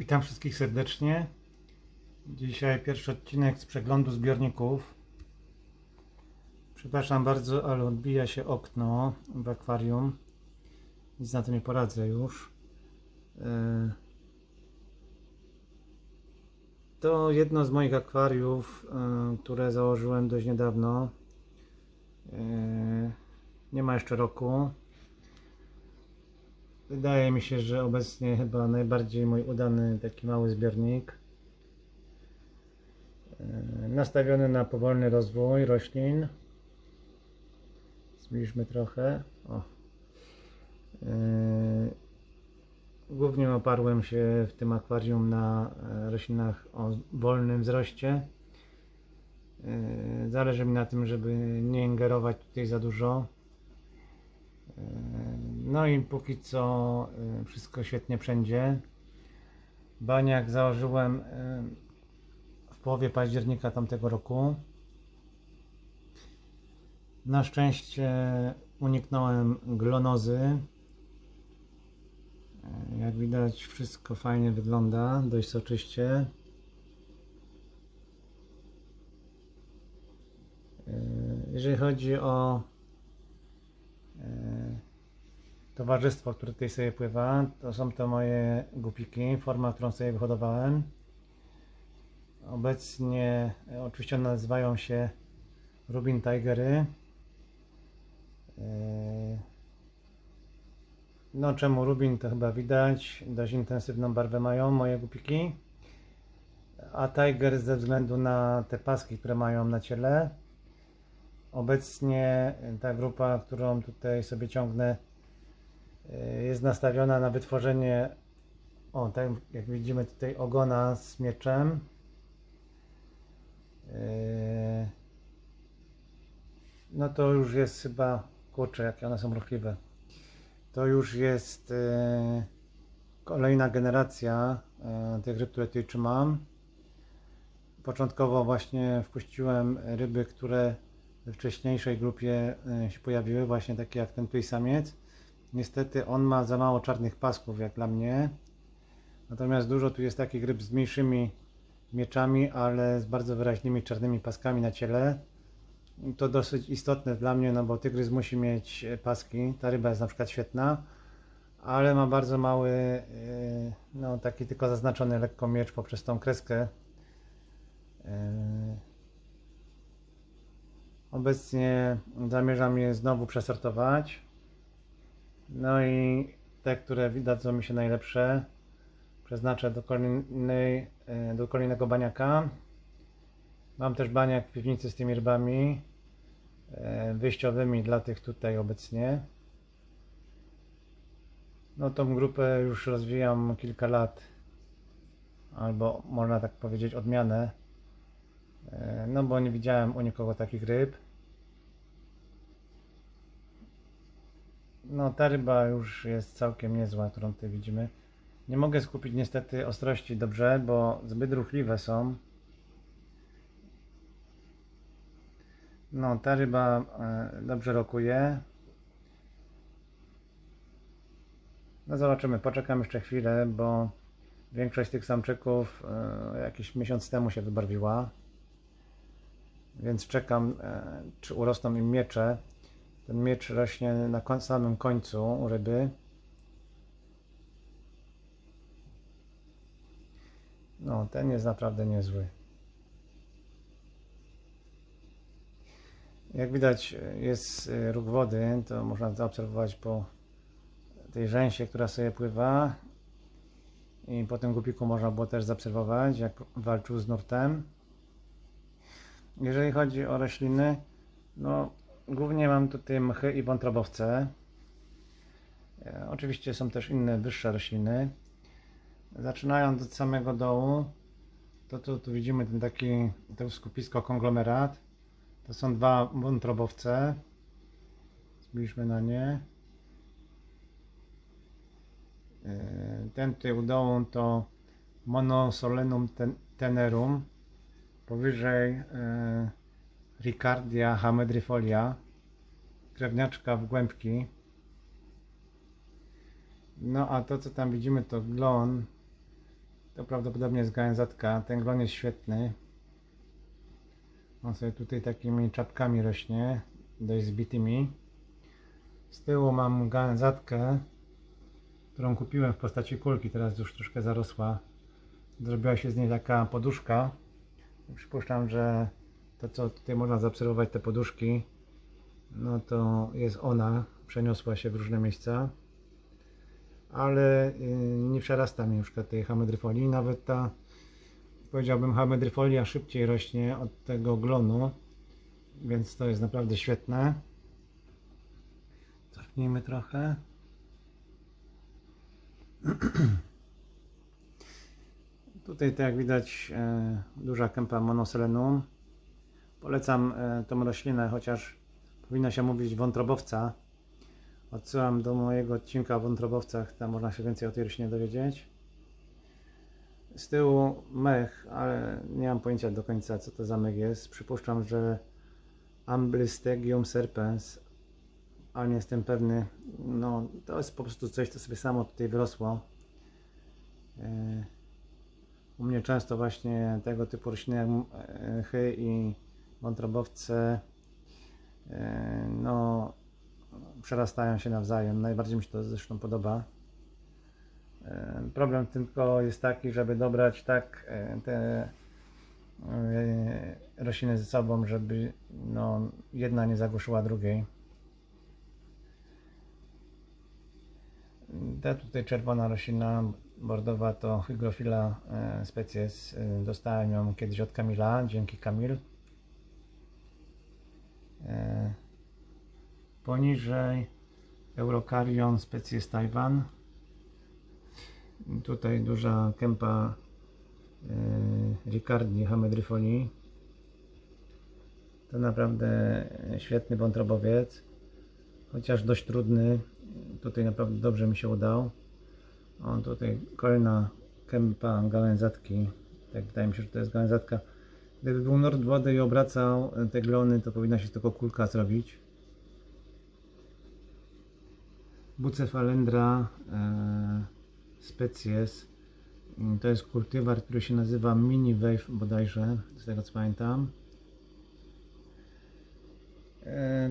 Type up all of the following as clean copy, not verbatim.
Witam wszystkich serdecznie. Dzisiaj pierwszy odcinek z przeglądu zbiorników. Przepraszam bardzo, ale odbija się okno w akwarium. Nic na to nie poradzę już. To jedno z moich akwariów, które założyłem dość niedawno. Nie ma jeszcze roku. Wydaje mi się, że obecnie chyba najbardziej mój udany taki mały zbiornik. Nastawiony na powolny rozwój roślin. Zbliżmy trochę. O. Głównie oparłem się w tym akwarium na roślinach o wolnym wzroście. Zależy mi na tym, żeby nie ingerować tutaj za dużo. No i póki co wszystko świetnie wszędzie. Baniak założyłem w połowie października tamtego roku. Na szczęście uniknąłem glonozy. Jak widać, wszystko fajnie wygląda, dość soczyście. Jeżeli chodzi o towarzystwo, które tutaj sobie pływa, to są to moje gupiki, forma, którą sobie wyhodowałem. Obecnie oczywiście one nazywają się Rubin Tigery. No czemu Rubin, to chyba widać, dość intensywną barwę mają moje gupiki, a Tiger ze względu na te paski, które mają na ciele. Obecnie ta grupa, którą tutaj sobie ciągnę, jest nastawiona na wytworzenie, o tak jak widzimy tutaj, ogona z mieczem. No to już jest chyba, kurczę, jakie one są ruchliwe. To już jest kolejna generacja tych ryb, które tutaj trzymam. Początkowo właśnie wpuściłem ryby, które we wcześniejszej grupie się pojawiły, właśnie takie jak ten tutaj samiec. Niestety on ma za mało czarnych pasków jak dla mnie. Natomiast dużo tu jest takich ryb z mniejszymi mieczami, ale z bardzo wyraźnymi czarnymi paskami na ciele. To dosyć istotne dla mnie, no bo tygrys musi mieć paski. Ta ryba jest na przykład świetna, ale ma bardzo mały, no taki tylko zaznaczony lekko miecz poprzez tą kreskę. Obecnie zamierzam je znowu przesortować. No i te, które dadzą mi się najlepsze, przeznaczę do kolejnego baniaka. Mam też baniak w piwnicy z tymi rybami wyjściowymi dla tych tutaj obecnie. No tą grupę już rozwijam kilka lat, albo można tak powiedzieć odmianę, no bo nie widziałem u nikogo takich ryb. No ta ryba już jest całkiem niezła, którą tutaj widzimy. Nie mogę skupić niestety ostrości dobrze, bo zbyt ruchliwe są. No ta ryba dobrze rokuje. No zobaczymy, poczekam jeszcze chwilę, bo większość tych samczyków jakiś miesiąc temu się wybarwiła. Więc czekam, czy urosną im miecze. Ten miecz rośnie na samym końcu u ryby. No, ten jest naprawdę niezły. Jak widać, jest róg wody, to można zaobserwować po tej rzęsie, która sobie pływa. I po tym gupiku można było też zaobserwować, jak walczył z nurtem. Jeżeli chodzi o rośliny, no głównie mam tutaj mchy i wątrobowce. Oczywiście są też inne, wyższe rośliny. Zaczynając od samego dołu, to tu widzimy ten taki, to skupisko konglomerat. To są dwa wątrobowce. Zbliżmy na nie. Ten tutaj u dołu to Monosolenum tenerum. Powyżej Ricardia hamedrifolia, krewniaczka w głębki. No a to, co tam widzimy, to glon. To prawdopodobnie jest gałęzatka. Ten glon jest świetny. On sobie tutaj takimi czapkami rośnie, dość zbitymi. Z tyłu mam gałęzatkę, którą kupiłem w postaci kulki, teraz już troszkę zarosła. Zrobiła się z niej taka poduszka. Przypuszczam, że to, co tutaj można zaobserwować, te poduszki, no to jest ona, przeniosła się w różne miejsca, ale nie przerasta mi na przykład tej hamedryfolii. Nawet ta, powiedziałbym, hamedryfolia szybciej rośnie od tego glonu, więc to jest naprawdę świetne. Cofnijmy trochę. Tutaj, tak jak widać, duża kępa monoselenum. Polecam tą roślinę, chociaż powinno się mówić wątrobowca. Odsyłam do mojego odcinka o wątrobowcach, tam można się więcej o tej roślinie dowiedzieć. Z tyłu mech, ale nie mam pojęcia do końca, co to za mech jest. Przypuszczam, że Amblystegium serpens, ale nie jestem pewny. No, to jest po prostu coś, co sobie samo tutaj wyrosło. U mnie często właśnie tego typu rośliny jak mchy i wątrobowce no, przerastają się nawzajem. Najbardziej mi się to zresztą podoba. Problem tylko jest taki, żeby dobrać tak te rośliny ze sobą, żeby no, jedna nie zagłuszyła drugiej. Ta tutaj czerwona roślina bordowa to Hygrophila species. Dostałem ją kiedyś od Kamila, dzięki Kamil. Poniżej Eurocarion species Taiwan. Tutaj duża kępa Ricardi hamedryfolii. To naprawdę świetny wątrobowiec, chociaż dość trudny. Tutaj naprawdę dobrze mi się udał. On tutaj kolejna kępa gałęzatki. Tak, wydaje mi się, że to jest gałęzatka. Gdyby był nurt wody i obracał te glony, to powinna się tylko kulka zrobić. Bucephalendra species. To jest kultywar, który się nazywa Mini Wave bodajże, z tego co pamiętam.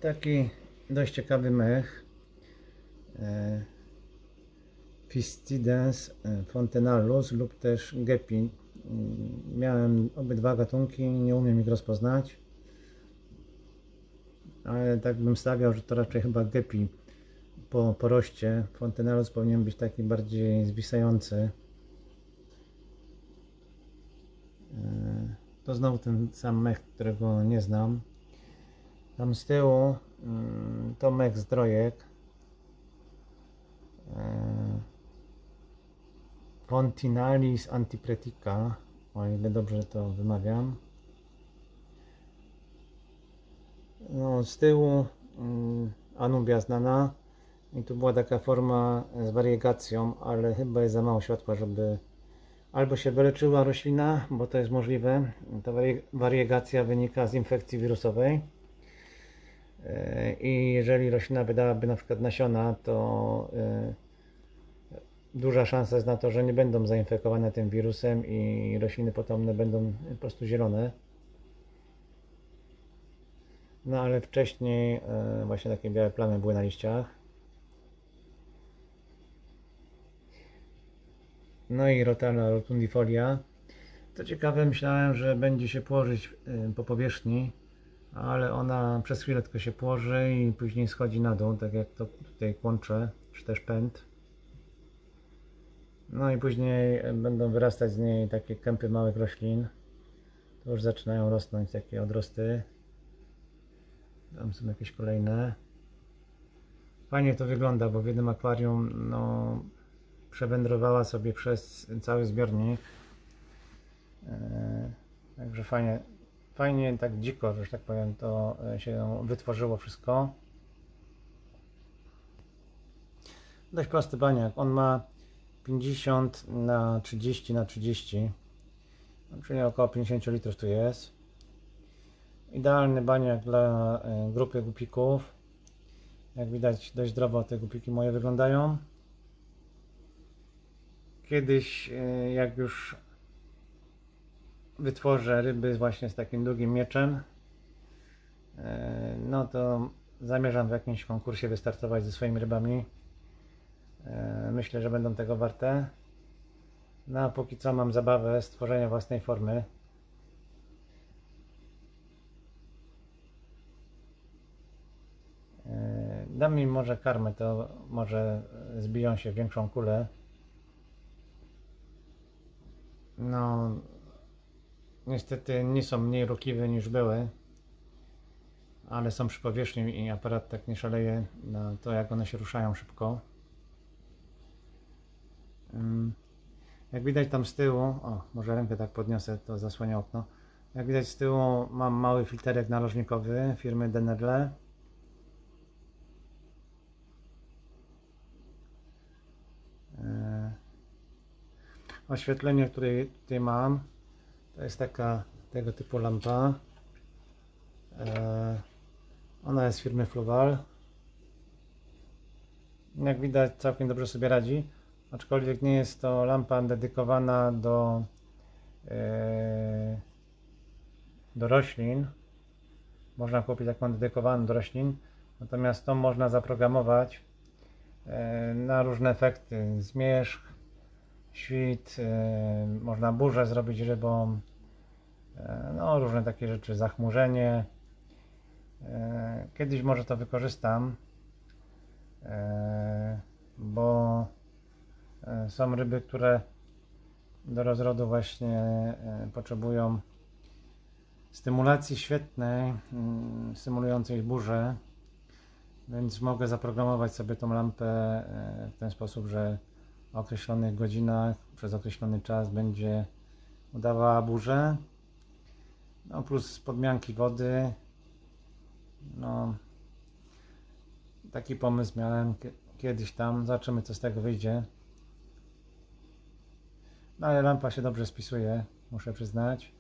Taki dość ciekawy mech. Fistidens fontanellus lub też gepi. Miałem obydwa gatunki, nie umiem ich rozpoznać, ale tak bym stawiał, że to raczej chyba gepi po poroście. Fontanellus powinien być taki bardziej zwisający. To znowu ten sam mech, którego nie znam. Tam z tyłu to mech zdrojek. Fontinalis antipretica, o ile dobrze to wymawiam. No, z tyłu Anubia znana i tu była taka forma z wariegacją, ale chyba jest za mało światła, żeby albo się wyleczyła roślina, bo to jest możliwe. Ta wariegacja wynika z infekcji wirusowej i jeżeli roślina wydałaby na przykład nasiona, to duża szansa jest na to, że nie będą zainfekowane tym wirusem i rośliny potomne będą po prostu zielone. No ale wcześniej właśnie takie białe plamy były na liściach. No i Rotala rotundifolia. Co ciekawe, myślałem, że będzie się położyć po powierzchni, ale ona przez chwilę tylko się położy i później schodzi na dół, tak jak to tutaj kłącze, czy też pęd. No i później będą wyrastać z niej takie kępy małych roślin. To już zaczynają rosnąć takie odrosty. Tam są jakieś kolejne. Fajnie to wygląda, bo w jednym akwarium no, przewędrowała sobie przez cały zbiornik. Także fajnie tak dziko, że tak powiem, to się wytworzyło wszystko. Dość prosty baniak. On ma 50 na 30 na 30, czyli około 50 litrów tu jest. Idealny baniak dla grupy gupików. Jak widać, dość zdrowo te gupiki moje wyglądają. kiedyś, jak już wytworzę ryby właśnie z takim długim mieczem, no to zamierzam w jakimś konkursie wystartować ze swoimi rybami. Myślę, że będą tego warte. No a póki co mam zabawę stworzenia własnej formy. Dam im może karmę, to może zbiją się w większą kulę. No, niestety nie są mniej ruchliwe niż były, ale są przy powierzchni i aparat tak nie szaleje na to, jak one się ruszają szybko. Jak widać tam z tyłu, o, może rękę tak podniosę, to zasłania okno. Jak widać z tyłu mam mały filterek narożnikowy firmy Denerle. Oświetlenie, które tutaj mam, to jest taka tego typu lampa. Ona jest z firmy Fluval. Jak widać, całkiem dobrze sobie radzi, aczkolwiek nie jest to lampa dedykowana do roślin. Można kupić taką dedykowaną do roślin, natomiast to można zaprogramować na różne efekty, zmierzch, świt, można burzę zrobić rybą, no różne takie rzeczy, zachmurzenie. Kiedyś może to wykorzystam, bo są ryby, które do rozrodu właśnie potrzebują stymulacji świetnej, symulującej burzę, więc mogę zaprogramować sobie tą lampę w ten sposób, że w określonych godzinach, przez określony czas będzie udawała burzę, no plus podmianki wody. No, taki pomysł miałem kiedyś tam, zobaczymy co z tego wyjdzie. No ale lampa się dobrze spisuje, muszę przyznać.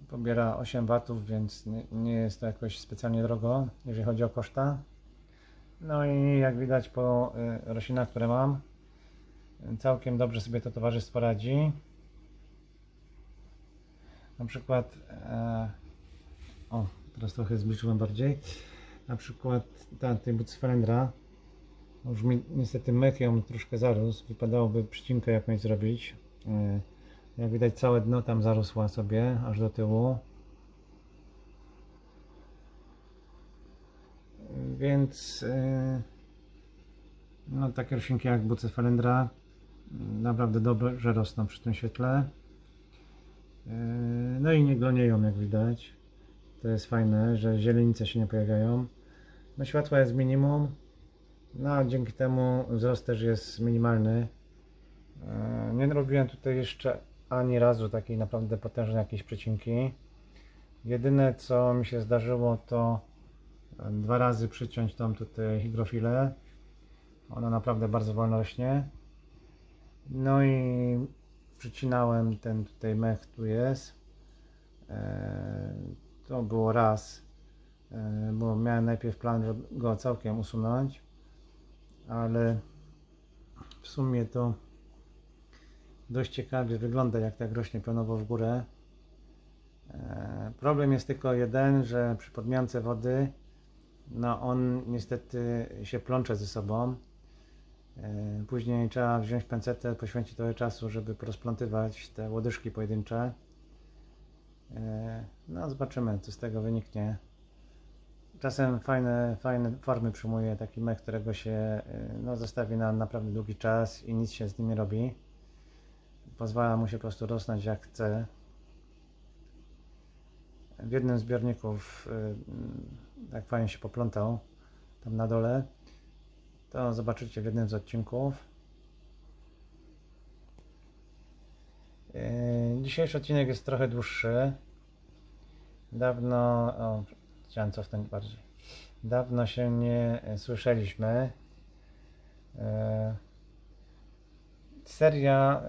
Pobiera 8 W, więc nie jest to jakoś specjalnie drogo, jeżeli chodzi o koszta. No i jak widać po roślinach, które mam, całkiem dobrze sobie to towarzystwo radzi. Na przykład, o, teraz trochę zbliżyłem bardziej. Na przykład tej Bucephalendra, już mi niestety mech ją troszkę zarósł, wypadałoby przycinkę jakąś zrobić. Jak widać, całe dno tam zarosła sobie, aż do tyłu. Więc no, takie roślinki jak Bucephalendra naprawdę dobrze rosną przy tym świetle. No i nie glonieją, jak widać. To jest fajne, że zielenice się nie pojawiają. No światła jest minimum, no a dzięki temu wzrost też jest minimalny. Nie robiłem tutaj jeszcze ani razu takiej naprawdę potężnej jakiejś przecinki. Jedyne co mi się zdarzyło, to 2 razy przyciąć tą tutaj hygrofilę. Ona naprawdę bardzo wolno rośnie. No i przycinałem ten tutaj mech, tu jest. To było raz, bo miałem najpierw plan, żeby go całkiem usunąć, ale w sumie to dość ciekawie wygląda, jak tak rośnie pionowo w górę. Problem jest tylko jeden, że przy podmiance wody, no on niestety się plącze ze sobą. Później trzeba wziąć pincetę, poświęcić trochę czasu, żeby porozplątywać te łodyżki pojedyncze. No zobaczymy, co z tego wyniknie. Czasem fajne formy przyjmuje taki mech, którego się no, zostawi na naprawdę długi czas i nic się z nim nie robi. Pozwala mu się po prostu rosnąć jak chce. W jednym z zbiorników tak fajnie się poplątał, tam na dole. To zobaczycie w jednym z odcinków. Dzisiejszy odcinek jest trochę dłuższy. Chciałem cofnąć bardziej. Dawno się nie słyszeliśmy. Seria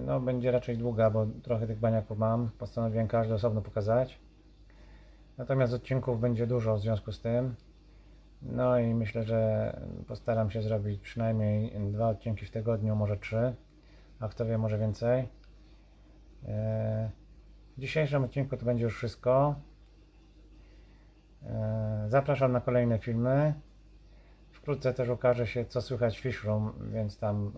no, będzie raczej długa, bo trochę tych baniaków mam. Postanowiłem każdy osobno pokazać. Natomiast odcinków będzie dużo w związku z tym. No i myślę, że postaram się zrobić przynajmniej 2 odcinki w tygodniu, może 3, a kto wie, może więcej. W dzisiejszym odcinku to będzie już wszystko. Zapraszam na kolejne filmy. Wkrótce też ukaże się, co słychać w Fish Room, więc tam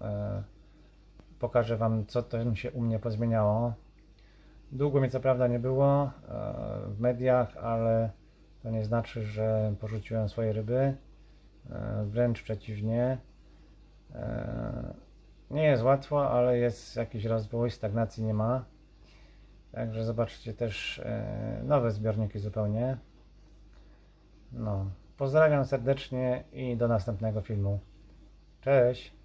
pokażę Wam, co to się u mnie pozmieniało. Długo mnie co prawda nie było w mediach, ale to nie znaczy, że porzuciłem swoje ryby. Wręcz przeciwnie. Nie jest łatwo, ale jest jakiś rozwój, stagnacji nie ma. Także zobaczcie też nowe zbiorniki zupełnie. No, pozdrawiam serdecznie i do następnego filmu. Cześć!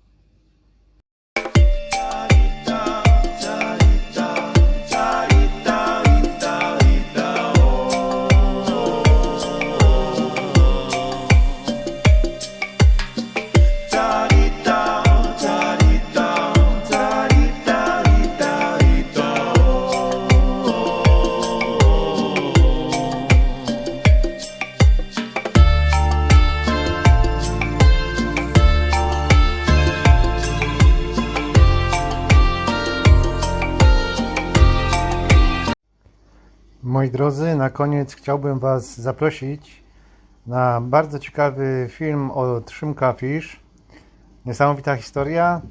Moi drodzy, na koniec chciałbym Was zaprosić na bardzo ciekawy film od Szymka Fish. Niesamowita historia.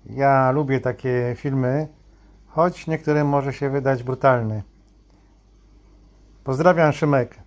Ja lubię takie filmy, choć niektórym może się wydać brutalny. Pozdrawiam, Szymek.